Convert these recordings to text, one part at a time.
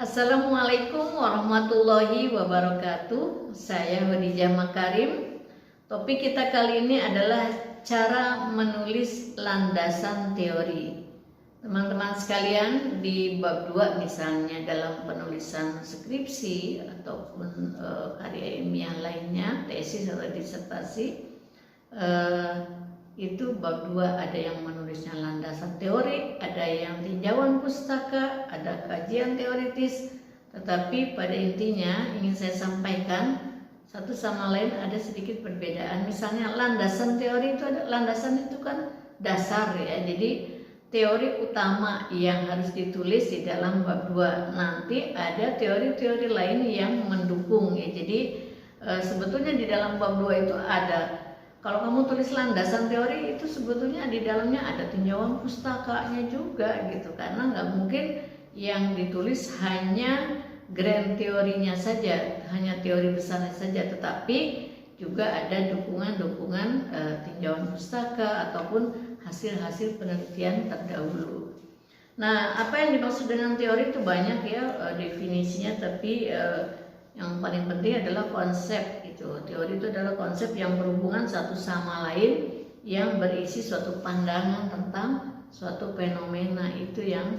Assalamualaikum warahmatullahi wabarakatuh. Saya Khadijah Makarim. Topik kita kali ini adalah cara menulis landasan teori. Teman-teman sekalian, di bab 2 misalnya dalam penulisan skripsi ataupun karya ilmiah lainnya, tesis atau disertasi, itu bab 2 ada yang menulisnya landasan teori, ada yang tinjauan pustaka, ada kajian teoritis. Tetapi pada intinya ingin saya sampaikan satu sama lain ada sedikit perbedaan. Misalnya landasan teori itu ada, landasan itu kan dasar ya. Jadi teori utama yang harus ditulis di dalam bab 2. Nanti ada teori-teori lain yang mendukung ya. Jadi sebetulnya di dalam bab 2 itu ada, kalau kamu tulis landasan teori itu sebetulnya di dalamnya ada tinjauan pustakanya juga gitu, karena nggak mungkin yang ditulis hanya grand teorinya saja, hanya teori besarnya saja, tetapi juga ada dukungan-dukungan tinjauan pustaka ataupun hasil-hasil penelitian terdahulu. Nah, apa yang dimaksud dengan teori itu banyak ya definisinya, tapi yang paling penting adalah konsep. Teori itu adalah konsep yang berhubungan satu sama lain, yang berisi suatu pandangan tentang suatu fenomena. Itu yang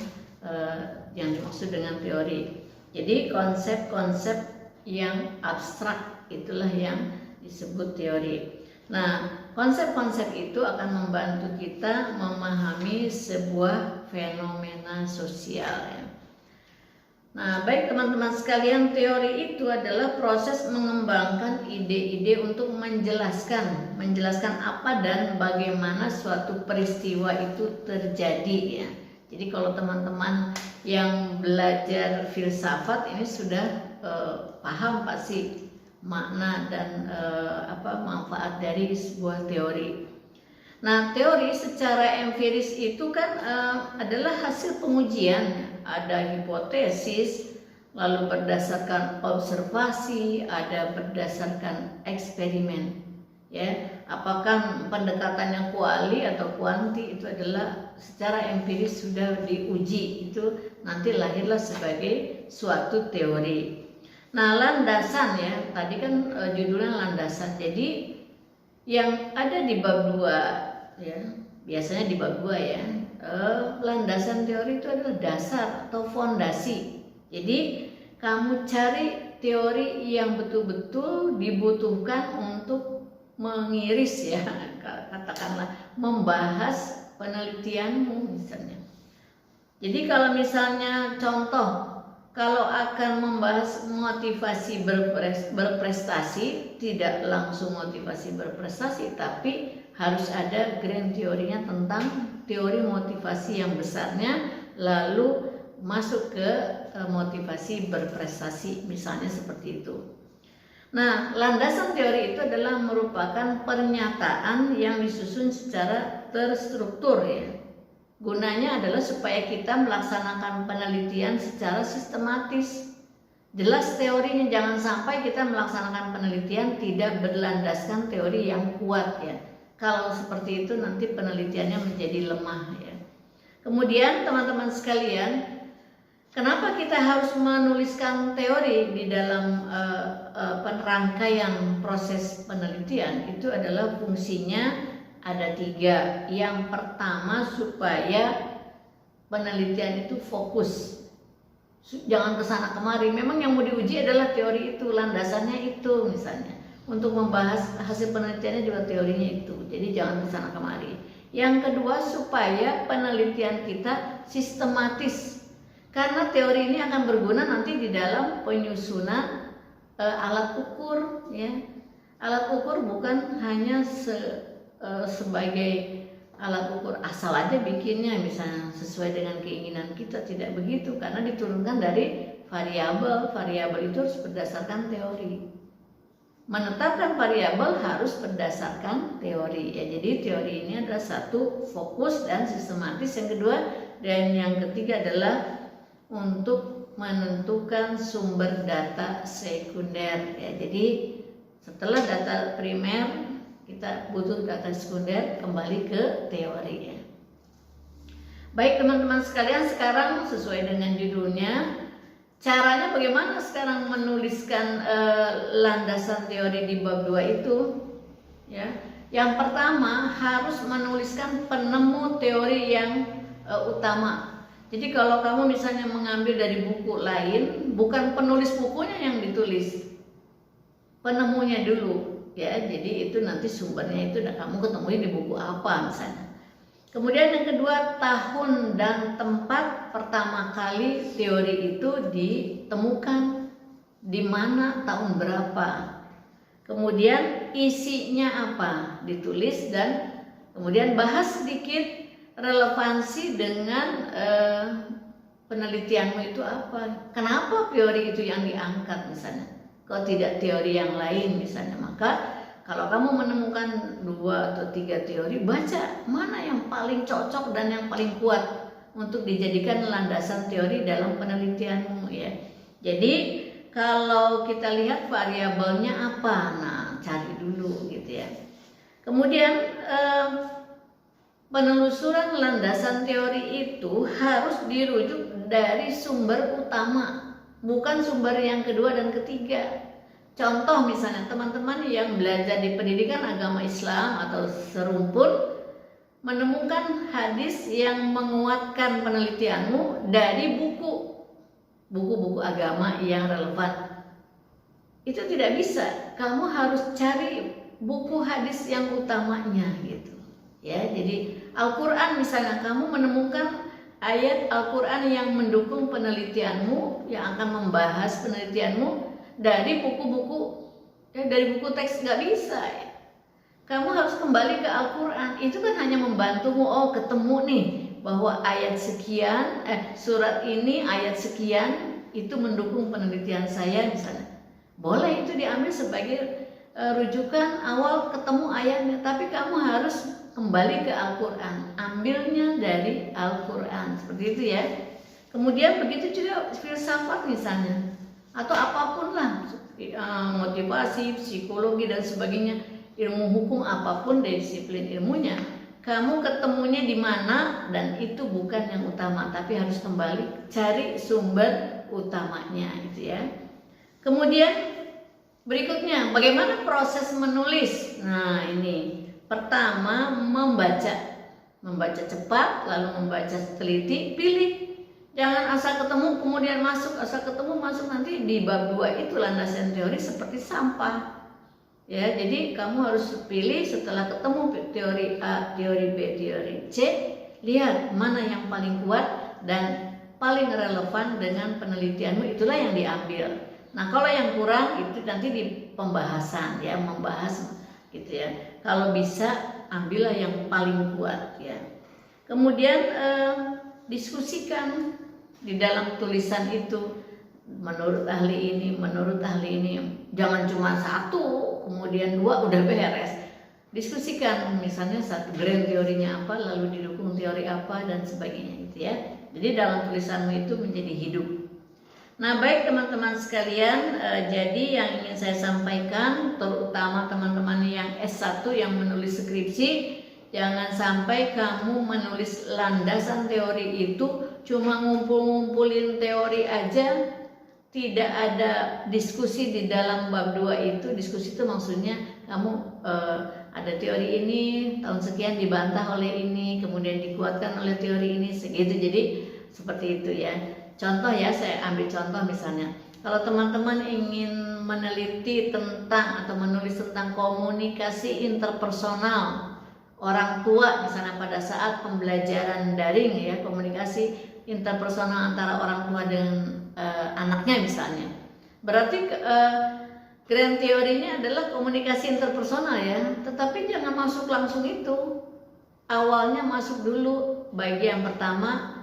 dimaksud dengan teori. Jadi konsep-konsep yang abstrak itulah yang disebut teori. Nah, konsep-konsep itu akan membantu kita memahami sebuah fenomena sosial ya. Nah, baik teman-teman sekalian, teori itu adalah proses mengembangkan ide-ide untuk menjelaskan apa dan bagaimana suatu peristiwa itu terjadi ya. Jadi kalau teman-teman yang belajar filsafat ini sudah paham pasti makna dan manfaat dari sebuah teori. Nah, teori secara empiris itu kan adalah hasil pengujian. Ada hipotesis, lalu berdasarkan observasi, ada berdasarkan eksperimen. Ya, apakah pendekatannya kuali atau kuanti itu adalah secara empiris sudah diuji, itu nanti lahirlah sebagai suatu teori. Nah, landasan ya, tadi kan judulnya landasan. Jadi yang ada di bab 2 ya, biasanya di bab 2 ya, landasan teori itu adalah dasar atau fondasi. Jadi kamu cari teori yang betul-betul dibutuhkan untuk mengiris ya, katakanlah membahas penelitianmu misalnya. Jadi kalau misalnya contoh, kalau akan membahas motivasi berprestasi, tidak langsung motivasi berprestasi, tapi harus ada grand teorinya tentang teori motivasi yang besarnya, lalu masuk ke motivasi berprestasi, misalnya seperti itu. Nah, landasan teori itu adalah merupakan pernyataan yang disusun secara terstruktur ya. Gunanya adalah supaya kita melaksanakan penelitian secara sistematis. Jelas teorinya, jangan sampai kita melaksanakan penelitian tidak berlandaskan teori yang kuat ya. Kalau seperti itu nanti penelitiannya menjadi lemah ya. Kemudian teman-teman sekalian, kenapa kita harus menuliskan teori di dalam rangkaian proses penelitian? Itu adalah fungsinya ada 3. Yang pertama, supaya penelitian itu fokus, jangan kesana kemari. Memang yang mau diuji adalah teori itu, landasannya itu misalnya. Untuk membahas hasil penelitiannya juga teorinya itu. Jadi jangan kesana kemari. Yang kedua, supaya penelitian kita sistematis, karena teori ini akan berguna nanti di dalam penyusunan alat ukur ya. Alat ukur bukan hanya sebagai alat ukur asal aja bikinnya, misalnya sesuai dengan keinginan kita, tidak begitu, karena diturunkan dari variabel itu harus berdasarkan teori. Menetapkan variabel harus berdasarkan teori ya. Jadi teori ini adalah satu, fokus dan sistematis. Yang kedua dan yang ketiga adalah untuk menentukan sumber data sekunder ya. Jadi setelah data primer kita butuh data sekunder, kembali ke teori ya. Baik teman-teman sekalian, sekarang sesuai dengan judulnya, Caranya bagaimana sekarang menuliskan landasan teori di bab 2 itu? Ya, yang pertama harus menuliskan penemu teori yang utama. Jadi kalau kamu misalnya mengambil dari buku lain, bukan penulis bukunya yang ditulis, penemunya dulu. Ya, jadi itu nanti sumbernya itu kamu ketemuin di buku apa misalnya. Kemudian yang kedua, tahun dan tempat pertama kali teori itu ditemukan, di mana, tahun berapa. Kemudian isinya apa, ditulis, dan kemudian bahas sedikit relevansi dengan penelitianmu itu apa. Kenapa teori itu yang diangkat misalnya, kok tidak teori yang lain misalnya. Maka kalau kamu menemukan 2 atau 3 teori, baca mana yang paling cocok dan yang paling kuat untuk dijadikan landasan teori dalam penelitianmu ya. Jadi kalau kita lihat variabelnya apa, nah cari dulu gitu ya. Kemudian penelusuran landasan teori itu harus dirujuk dari sumber utama, bukan sumber yang kedua dan ketiga. Contoh misalnya teman-teman yang belajar di pendidikan agama Islam atau serumpun menemukan hadis yang menguatkan penelitianmu dari buku-buku agama yang relevan. Itu tidak bisa, kamu harus cari buku hadis yang utamanya gitu. Ya, jadi Al-Qur'an misalnya kamu menemukan ayat Al-Qur'an yang mendukung penelitianmu, yang akan membahas penelitianmu dari buku-buku ya, dari buku teks nggak bisa ya. Kamu harus kembali ke Al-Quran. Itu kan hanya membantumu, oh ketemu nih bahwa ayat sekian, surat ini ayat sekian itu mendukung penelitian saya misalnya. Boleh itu diambil sebagai rujukan awal ketemu ayatnya, tapi kamu harus kembali ke Al-Quran, ambilnya dari Al-Quran, seperti itu ya. Kemudian begitu juga filsafat misalnya, atau apapun lah, motivasi, psikologi dan sebagainya, ilmu hukum apapun dari disiplin ilmunya, kamu ketemunya di mana, dan itu bukan yang utama, tapi harus kembali cari sumber utamanya gitu ya. Kemudian berikutnya, bagaimana proses menulis? Nah ini pertama membaca cepat, lalu membaca teliti, pilih. Jangan asal ketemu kemudian masuk, asal ketemu masuk, nanti di bab 2 itu landasan teori seperti sampah. Ya, jadi kamu harus pilih setelah ketemu teori A, teori B, teori C, lihat mana yang paling kuat dan paling relevan dengan penelitianmu, itulah yang diambil. Nah, kalau yang kurang itu nanti di pembahasan ya, membahas gitu ya. Kalau bisa ambillah yang paling kuat ya. Kemudian diskusikan di dalam tulisan itu, menurut ahli ini, menurut ahli ini. Jangan cuma 1, kemudian 2 udah beres. Diskusikan misalnya satu grand teorinya apa, lalu didukung teori apa dan sebagainya gitu ya. Jadi dalam tulisanmu itu menjadi hidup. Nah baik teman-teman sekalian, jadi yang ingin saya sampaikan, terutama teman-teman yang S1 yang menulis skripsi, jangan sampai kamu menulis landasan teori itu cuma ngumpul-ngumpulin teori aja, tidak ada diskusi di dalam bab 2 itu. Diskusi itu maksudnya kamu ada teori ini, tahun sekian dibantah oleh ini, kemudian dikuatkan oleh teori ini, segitu. Jadi seperti itu ya. Contoh ya, saya ambil contoh misalnya, kalau teman-teman ingin meneliti tentang atau menulis tentang komunikasi interpersonal orang tua misalnya pada saat pembelajaran daring ya, komunikasi interpersonal antara orang tua dengan anaknya misalnya, berarti grand teorinya adalah komunikasi interpersonal ya, tetapi jangan masuk langsung itu, awalnya masuk dulu bagian pertama,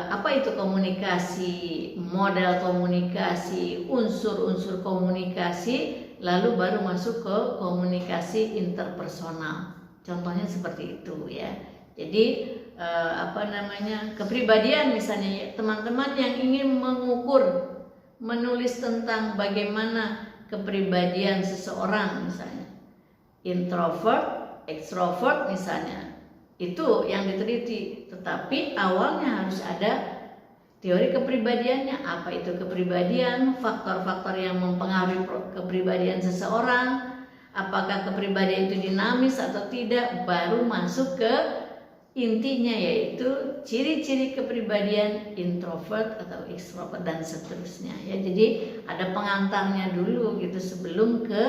apa itu komunikasi, model komunikasi, unsur-unsur komunikasi, lalu baru masuk ke komunikasi interpersonal. Contohnya seperti itu ya. Jadi kepribadian misalnya, teman-teman yang ingin mengukur, menulis tentang bagaimana kepribadian seseorang misalnya, introvert, extrovert misalnya, itu yang diteliti. Tetapi awalnya harus ada teori kepribadiannya, apa itu kepribadian, faktor-faktor yang mempengaruhi kepribadian seseorang, apakah kepribadian itu dinamis atau tidak, baru masuk ke intinya, yaitu ciri-ciri kepribadian introvert atau extrovert dan seterusnya ya. Jadi ada pengantarnya dulu gitu sebelum ke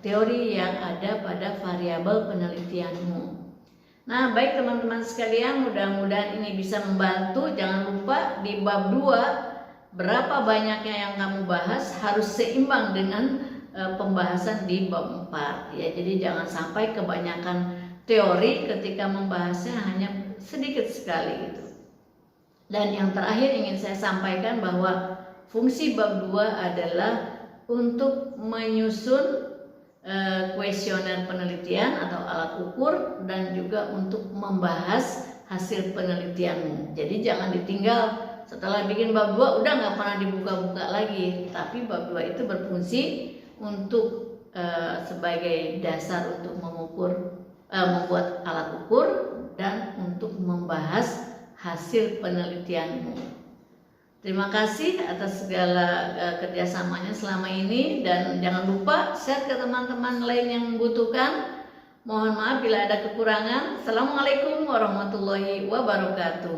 teori yang ada pada variabel penelitianmu. Nah, baik teman-teman sekalian, mudah-mudahan ini bisa membantu. Jangan lupa di bab 2 berapa banyaknya yang kamu bahas harus seimbang dengan pembahasan di bab 4 ya. Jadi jangan sampai kebanyakan teori ketika membahasnya hanya sedikit sekali gitu. Dan yang terakhir ingin saya sampaikan bahwa fungsi bab 2 adalah untuk menyusun kuesioner penelitian atau alat ukur dan juga untuk membahas hasil penelitianmu. Jadi jangan ditinggal setelah bikin bab 2 udah nggak pernah dibuka-buka lagi. Tapi bab 2 itu berfungsi untuk sebagai dasar untuk membuat alat ukur dan untuk membahas hasil penelitianmu. Terima kasih atas segala kerjasamanya selama ini, dan jangan lupa share ke teman-teman lain yang membutuhkan. Mohon maaf bila ada kekurangan. Assalamualaikum warahmatullahi wabarakatuh.